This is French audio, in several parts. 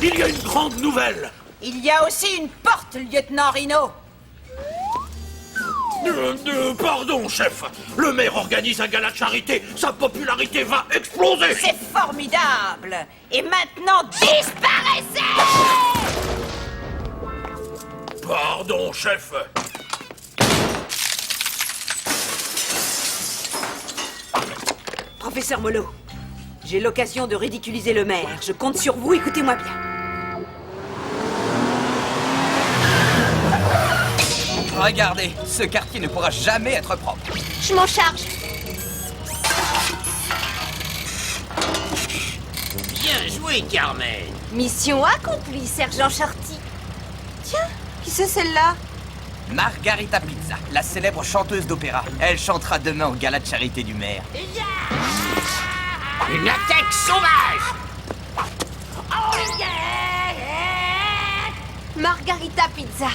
il y a une grande nouvelle. Il y a aussi une porte, lieutenant Rhino. Pardon, chef. Le maire organise un gala de charité. Sa popularité va exploser. C'est formidable. Et maintenant, disparaissez! Pardon, chef. Professeur Molo, j'ai l'occasion de ridiculiser le maire. Je compte sur vous, écoutez-moi bien. Regardez, ce quartier ne pourra jamais être propre. Je m'en charge. Bien joué, Carmen. Mission accomplie, sergent Shorty. Tiens, qui c'est celle-là? Margarita Pizza, la célèbre chanteuse d'opéra. Elle chantera demain au gala de charité du maire. Une attaque sauvage. Margarita Pizza.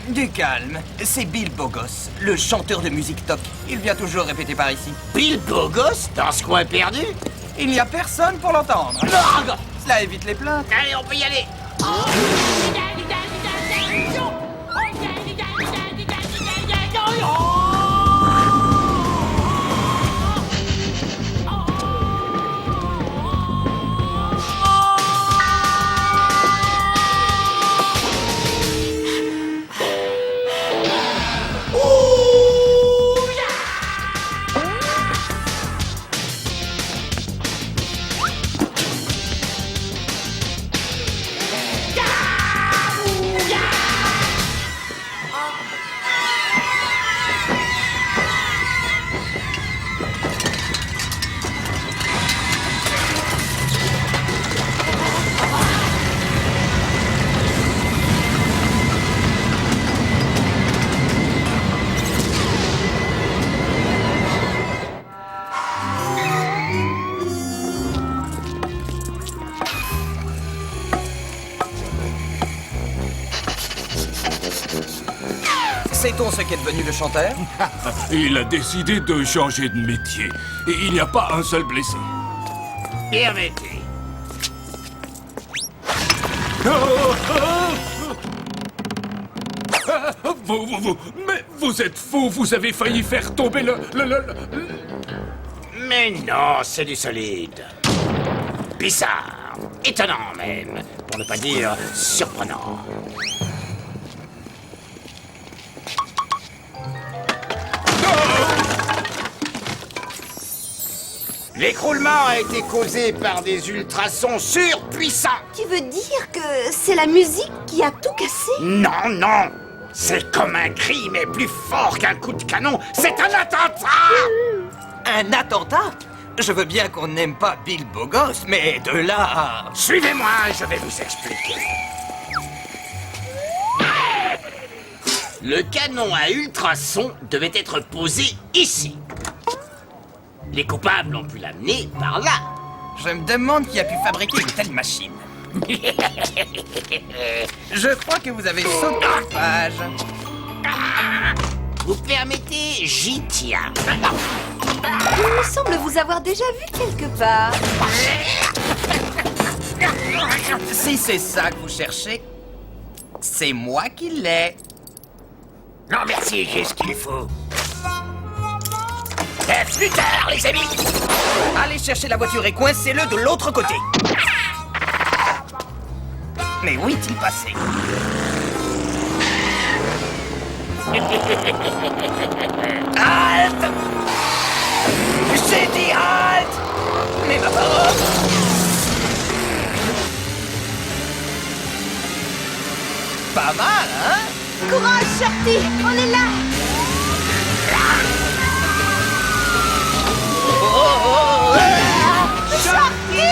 Du calme. C'est Bill Bogos, le chanteur de musique top. Il vient toujours répéter par ici. Bill Bogos, dans ce coin perdu. Il n'y a personne pour l'entendre. Non. Cela évite les plaintes. Allez, on peut y aller. Sait-on ce qu'est devenu le chanteur? Il a décidé de changer de métier. Et il n'y a pas un seul blessé. Permettez. Mais vous êtes fou, vous avez failli faire tomber le... Mais non, c'est du solide. Bizarre. Étonnant même. Pour ne pas dire surprenant. L'écroulement a été causé par des ultrasons surpuissants. Tu veux dire que c'est la musique qui a tout cassé? Non, non. C'est comme un cri, mais plus fort qu'un coup de canon. C'est un attentat. Un attentat? Je veux bien qu'on n'aime pas Bill Bogos, mais de là à... Suivez-moi, je vais vous expliquer. Le canon à ultrasons devait être posé ici. Les coupables ont pu l'amener par là. Je me demande qui a pu fabriquer une telle machine. Je crois que vous avez sauté une page. Vous permettez, j'y tiens. Il me semble vous avoir déjà vu quelque part. Si c'est ça que vous cherchez, c'est moi qui l'ai. Non merci, j'ai ce qu'il faut. Plus tard, les amis. Allez chercher la voiture et coincez-le de l'autre côté. Mais où est-il passé? Halte! J'ai dit halte! Mais ma parole! Pas mal, hein? Courage, Shorty, on est là. Shorty!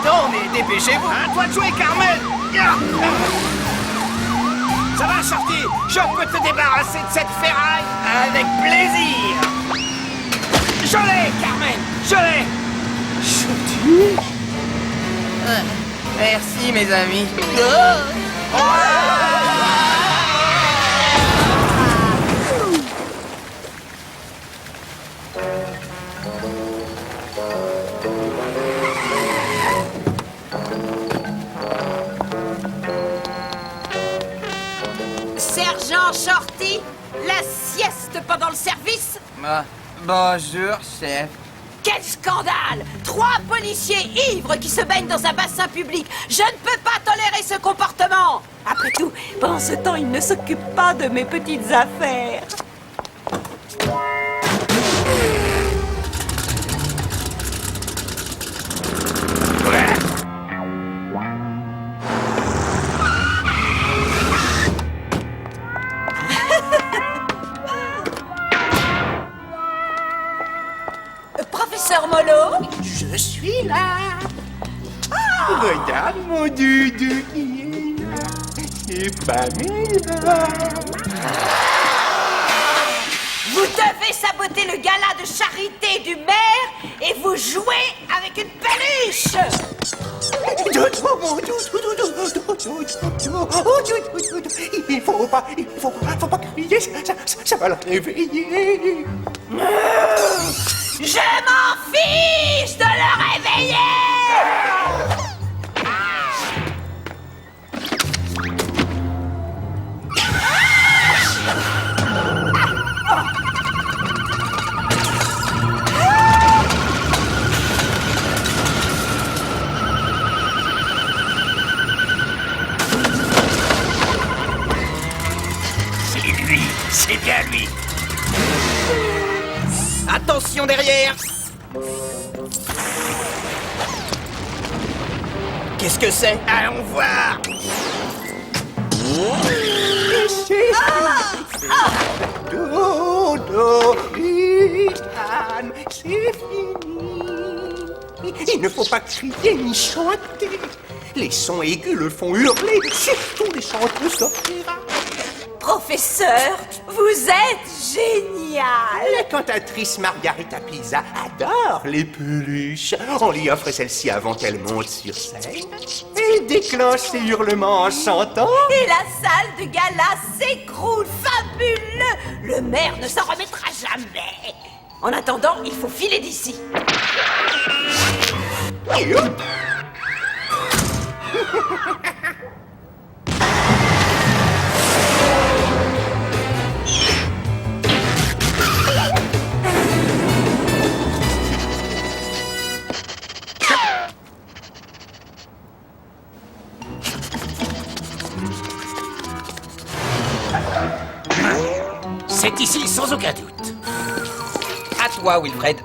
pardon, mais dépêchez-vous. À toi de jouer, Carmen. Ça va, Shorty? Je peux te débarrasser de cette ferraille avec plaisir. Je l'ai, Carmen, je l'ai. Merci, mes amis. Sergent Shorty, la sieste pendant le service? Bonjour, chef. Quel scandale! 3 policiers ivres qui se baignent dans un bassin public. Je ne peux pas tolérer ce comportement. Après tout, pendant ce temps, il ne s'occupe pas de mes petites affaires. Professeur Molo? Je suis là. Regarde mon doudou qui est là. C'est Pamela. Vous devez saboter le gala de charité du maire et vous jouez avec une peluche! Il faut pas crier, ça va le réveiller. Je m'en fiche de le réveiller! C'est lui, c'est bien lui. Attention derrière. Qu'est-ce que c'est? Allons voir. Dodo, Ethan, c'est fini. Il ne faut pas crier ni chanter. Les sons aigus le font hurler, surtout les chanteuses d'opéra. Professeur, vous êtes génial! La cantatrice Margarita Pisa adore les peluches. On lui offre celle-ci avant qu'elle monte sur scène. Elle déclenche ses hurlements en chantant. Et la salle de gala s'écroule! Fabuleux! Le maire ne s'en remettra jamais! En attendant, il faut filer d'ici. Et hop. C'est ici sans aucun doute. À toi, Wilfred.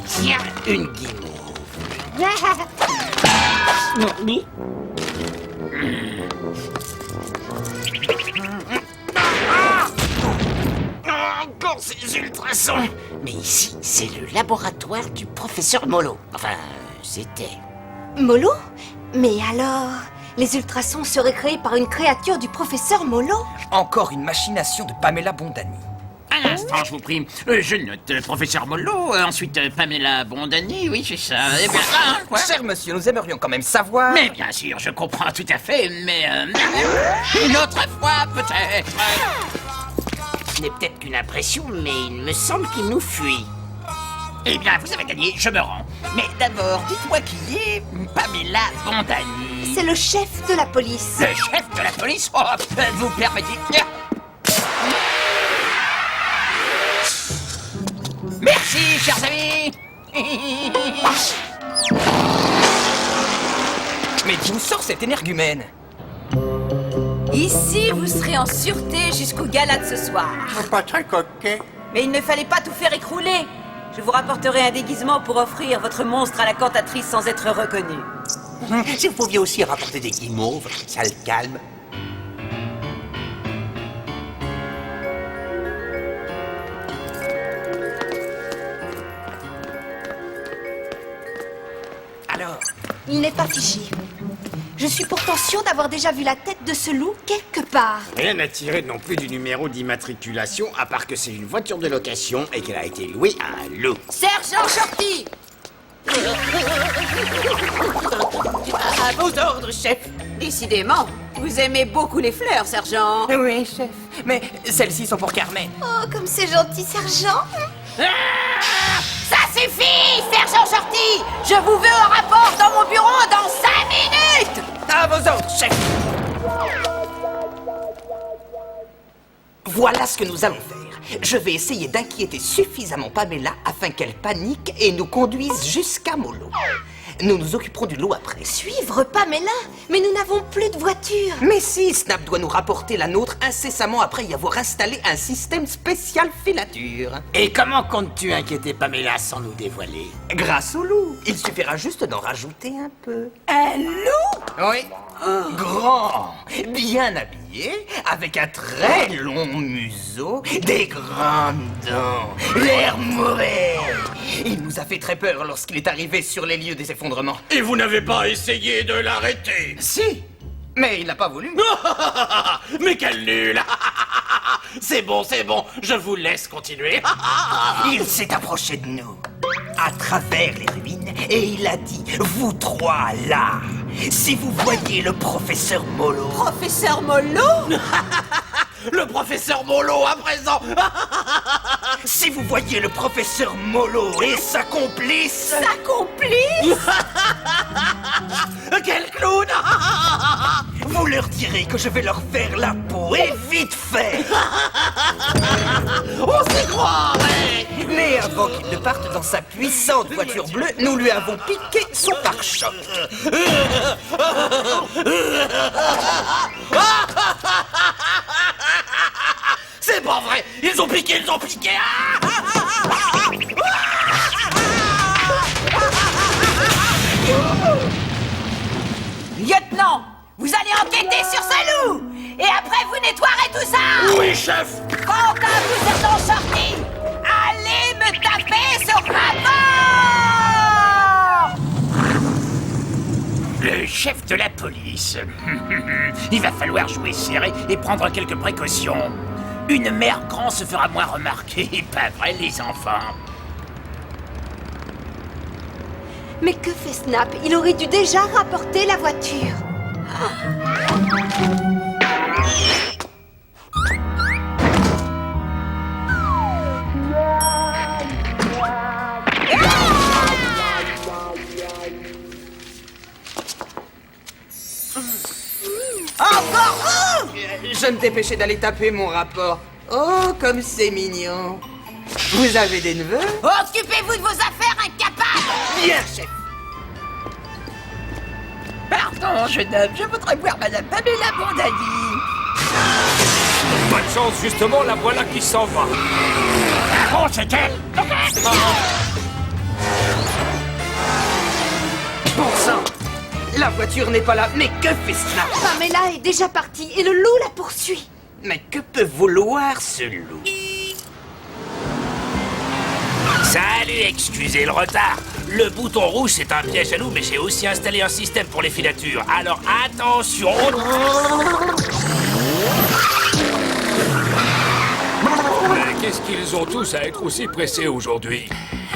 Tiens, une guimauve. Encore ces ultrasons. Mais ici, c'est le laboratoire du professeur Molo. Enfin, c'était. Molo? Mais alors, les ultrasons seraient créés par une créature du professeur Molo? Encore une machination de Pamela Bondani. Un instant, je vous prie. Je note professeur Molo, ensuite Pamela Bondani, oui, c'est ça. Eh bien, quoi? Cher monsieur, nous aimerions quand même savoir... Mais bien sûr, je comprends tout à fait, mais... une autre fois, peut-être. Ce n'est peut-être qu'une impression, mais il me semble qu'il nous fuit. Eh bien, vous avez gagné, je me rends. Mais d'abord, dites-moi qui est Pamela Bondani. C'est le chef de la police. Le chef de la police? Oh, vous permettez... Merci, chers amis. Mais d'où sort cet énergumène? Ici, vous serez en sûreté jusqu'au gala de ce soir. Pas très coquet. Mais il ne fallait pas tout faire écrouler. Je vous rapporterai un déguisement pour offrir votre monstre à la cantatrice sans être reconnu. Si vous pouviez aussi rapporter des guimauves, ça le calme. il n'est pas fiché. Je suis pourtant sûre d'avoir déjà vu la tête de ce loup quelque part. Rien à tirer non plus du numéro d'immatriculation, à part que c'est une voiture de location et qu'elle a été louée à un loup. Sergent Shorty! À vos ordres, chef. Décidément, vous aimez beaucoup les fleurs, sergent. Oui, chef. Mais celles-ci sont pour Carmen. Oh, comme c'est gentil, sergent. Ça suffit, Sergent Shorty! Je vous veux un rapport dans mon bureau dans 5 minutes! À vos ordres, chef. Voilà ce que nous allons faire. Je vais essayer d'inquiéter suffisamment Pamela afin qu'elle panique et nous conduise jusqu'à Molo. Nous nous occuperons du lot après. Suivre Pamela? Mais nous n'avons plus de voiture. Mais si, Snap doit nous rapporter la nôtre incessamment après y avoir installé un système spécial filature. Et comment comptes-tu inquiéter Pamela sans nous dévoiler? Grâce au loup. Il suffira juste d'en rajouter un peu. Un loup? Oui. Grand, bien habillé, avec un très long museau, des grandes dents, l'air mauvais. Il nous a fait très peur lorsqu'il est arrivé sur les lieux des effondrements. Et vous n'avez pas essayé de l'arrêter? Si, mais il n'a pas voulu. Mais quel nul! C'est bon, je vous laisse continuer. Il s'est approché de nous, à travers les ruines, et il a dit, vous trois là, si vous voyez le professeur Molo... Professeur Molo? Le professeur Molo à présent. Si vous voyez le professeur Molo et sa complice... Sa complice? Quel clown! Vous leur direz que je vais leur faire la peau, et vite fait. On s'y croirait! Mais avant qu'il ne parte dans sa puissante voiture bleue, nous lui avons piqué son pare-choc. C'est pas vrai! Ils ont piqué! Lieutenant, vous allez enquêter sur ce loup! Et après, vous nettoierez tout ça! Oui, chef! Quant à vous, sergent Shorty, allez me taper ce rapport! Le chef de la police. Il va falloir jouer serré et prendre quelques précautions. Une mère grand se fera moins remarquer, pas vrai les enfants? Mais que fait Snap? Il aurait dû déjà rapporter la voiture. Encore vous! Je me dépêchais d'aller taper mon rapport. Oh, comme c'est mignon. Vous avez des neveux? Occupez-vous de vos affaires, incapables! Bien, chef. Pardon, jeune homme, je voudrais voir Madame Pamela Bondani. Bonne chance, justement, la voilà qui s'en va. Oh, c'est elle! Bon sang, la voiture n'est pas là, mais que fait Snap? Pamela est déjà partie et le loup la poursuit. Mais que peut vouloir ce loup? Salut, excusez le retard. Le bouton rouge, c'est un piège à loup, mais j'ai aussi installé un système pour les filatures. Alors attention. Mais qu'est-ce qu'ils ont tous à être aussi pressés aujourd'hui?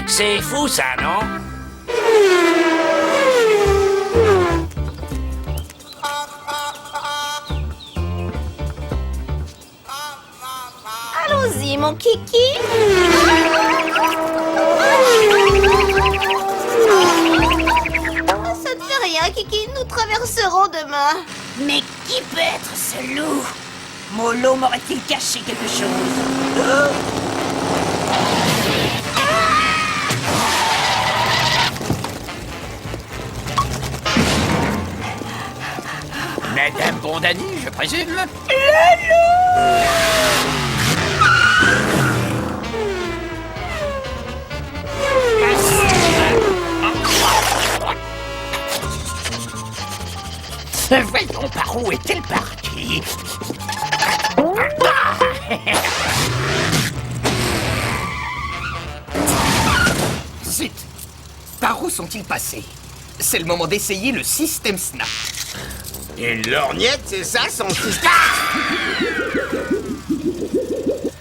C'est fou ça, non? Allons-y, mon kiki. Ça ne fait rien, Kiki. Nous traverserons demain. Mais qui peut être ce loup? Molo m'aurait-il caché quelque chose? Madame Bondani, je présume? Voyons par où est-elle partie? Zut! Par où sont-ils passés? c'est le moment d'essayer le système Snap. Une lorgnette, c'est ça son système?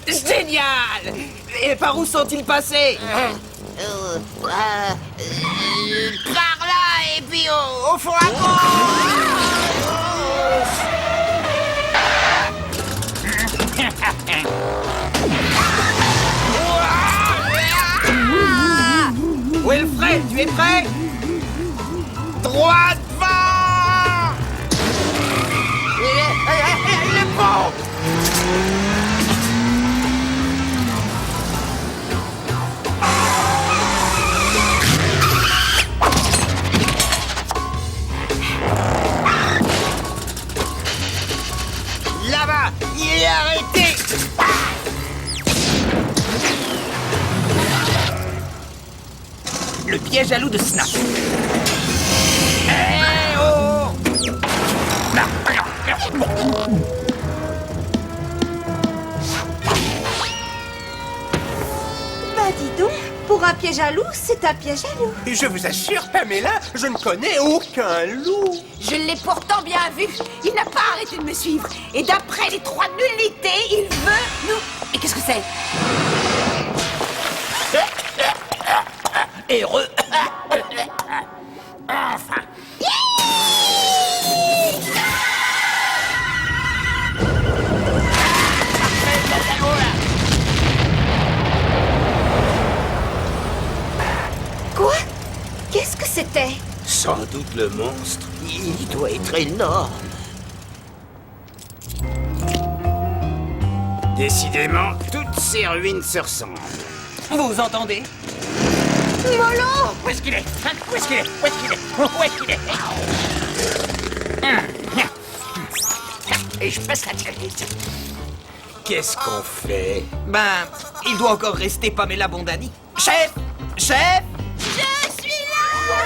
Génial! Et par où sont-ils passés? Par là, et puis au fond à Wilfred, tu es prêt? droit devant! Il est bon! Là-bas, il est arrêté! Le piège à loup de Snap. Eh oh! Bah dis donc, pour un piège à loup, c'est un piège à loup. Je vous assure, Pamela, je ne connais aucun loup. Je l'ai pourtant bien vu. Il n'a pas arrêté de me suivre. Et d'après les 3 nullités, il veut nous... Et qu'est-ce que c'est? Heureux. Enfin! Quoi? Qu'est-ce que c'était? Sans doute le monstre. Il doit être énorme. Décidément, toutes ces ruines se ressemblent. Vous entendez? Molo! Où est-ce qu'il est? Hein? Où est-ce qu'il est? Où est-ce qu'il est? Où est-ce qu'il est? Et je passe la tête. Qu'est-ce qu'on fait? Ben, il doit encore rester Pamela Bondani. Chef! Chef! Je suis là!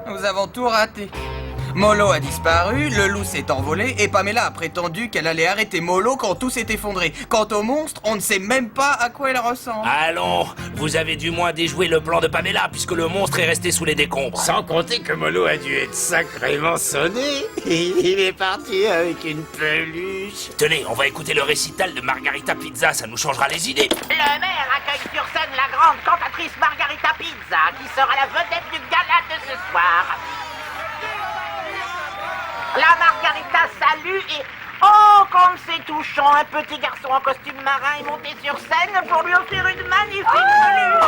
Nous avons tout raté. Molo a disparu, le loup s'est envolé et Pamela a prétendu qu'elle allait arrêter Molo quand tout s'est effondré. Quant au monstre, on ne sait même pas à quoi il ressemble. Allons, vous avez du moins déjoué le plan de Pamela puisque le monstre est resté sous les décombres. Sans compter que Molo a dû être sacrément sonné. Il est parti avec une peluche. Tenez, on va écouter le récital de Margarita Pizza, ça nous changera les idées. Le maire accueille sur scène la grande cantatrice Margarita Pizza, qui sera la vedette du gala de ce soir. La Margarita salue et... Oh, comme c'est touchant, un petit garçon en costume marin est monté sur scène pour lui offrir une magnifique peluche.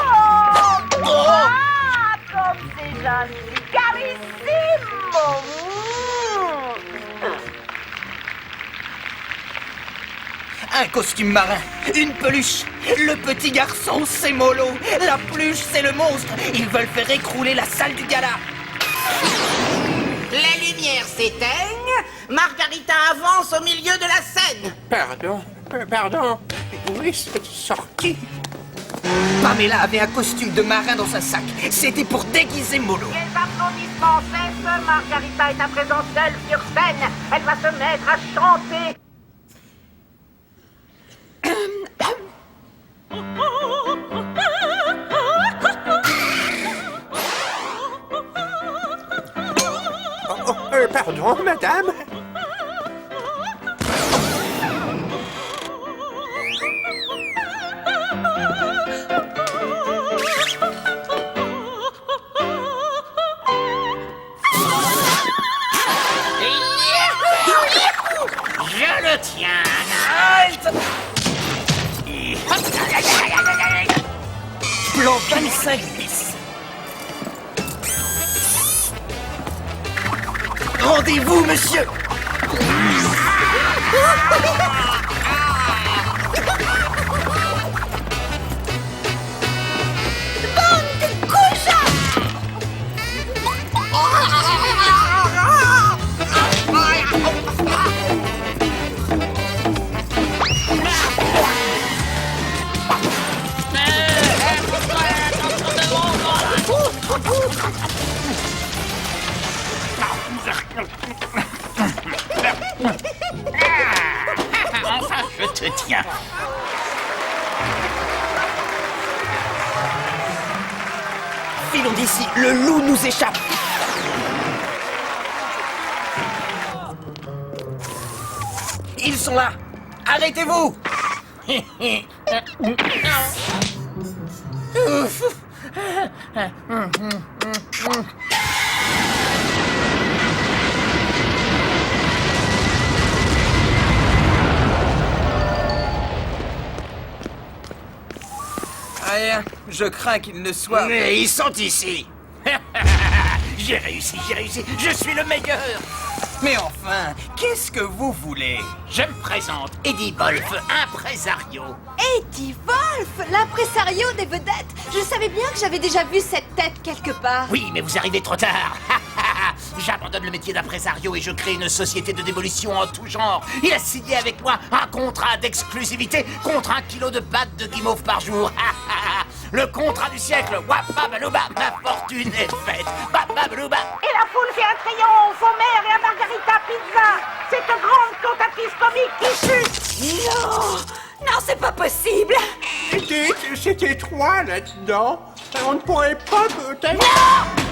Ah, comme c'est gentil, carissimo. Un costume marin, une peluche. Le petit garçon, c'est Molo. La peluche, c'est le monstre. Ils veulent faire écrouler la salle du gala. Les lumières s'éteignent, Margarita avance au milieu de la scène. Pardon, où est-ce sorti? Pamela avait un costume de marin dans un sac. C'était pour déguiser Molo. Les applaudissements cessent, Margarita est à présent seule sur scène. Elle va se mettre à chanter. Pardon, madame? Je le tiens. Plan 25 bis. Rendez-vous, monsieur. Enfin, je te tiens. Filons d'ici, le loup nous échappe. Ils sont là. Arrêtez-vous. Rien, je crains qu'ils ne soient... Mais ils sont ici. J'ai réussi, je suis le meilleur. Mais enfin, qu'est-ce que vous voulez? Je me présente, Eddie Wolf, impresario. Eddie Wolf, l'impresario des vedettes. Je savais bien que j'avais déjà vu cette tête quelque part. Oui, mais vous arrivez trop tard. J'abandonne le métier d'impresario et je crée une société de démolition en tout genre. Il a signé avec moi un contrat d'exclusivité contre 1 kilo de pâtes de guimauve par jour. Le contrat du siècle. Wapabalouba, ma fortune est faite. Wapabalouba. Et la foule fait un triomphe au maire et à Margarita Pizza. Cette grande cantatrice comique qui chute. Non, non, c'est pas possible. Dites, c'était toi là-dedans. On ne pourrait pas peut-être... Non!